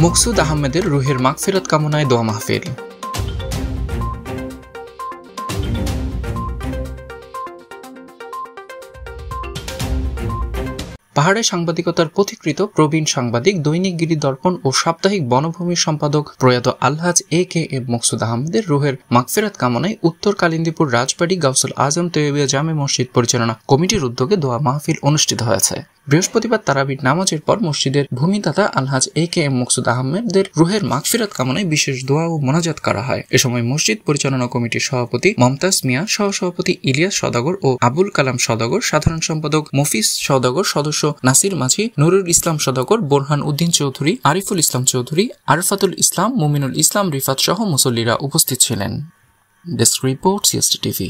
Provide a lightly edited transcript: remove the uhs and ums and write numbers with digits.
মকসুদ আহমেদের রুহের মাগফিরাত কামনায় দোয়া মাহফিল। পাহাড়ে সাংবাদিকতার পথিকৃত প্রবীণ সাংবাদিক, দৈনিক গিরি দর্পণ ও সাপ্তাহিক বনভূমির সম্পাদক প্রয়াত আলহাজ AKM মকসুদ আহমেদের রুহের মাগফিরাত কামনায় উত্তর কালিন্দীপুর রাজবাড়ী গাউসুল আজম তৈয়বিয়া জামে মসজিদ পরিচালনা কমিটির উদ্যোগে দোয়া মাহফিল অনুষ্ঠিত হয়েছে। বৃহস্পতিবার তারাবির নামাজের পর মসজিদের ভূমিদাতা আলহাজ AKM মকসুদ আহমেদের রুহের মাগফিরাত কামনায় বিশেষ দোয়া ও মোনাজাত করা হয়। এ সময় মসজিদ পরিচালনা কমিটির সভাপতি মমতাজ মিয়া, সহসভাপতি ইলিয়াস সওদাগর ও আবুল কালাম সওদাগর, সাধারণ সম্পাদক মফিজ সওদাগর, সদস্য নাসির মাঝি, নুরুল ইসলাম সওদাগর, বোরহান উদ্দিন চৌধুরী, আরিফুল ইসলাম চৌধুরী, আরফাতুল ইসলাম, মুমিনুল ইসলাম রিফাত সহ মুসল্লিরা উপস্থিত ছিলেন। Desk report CST TV।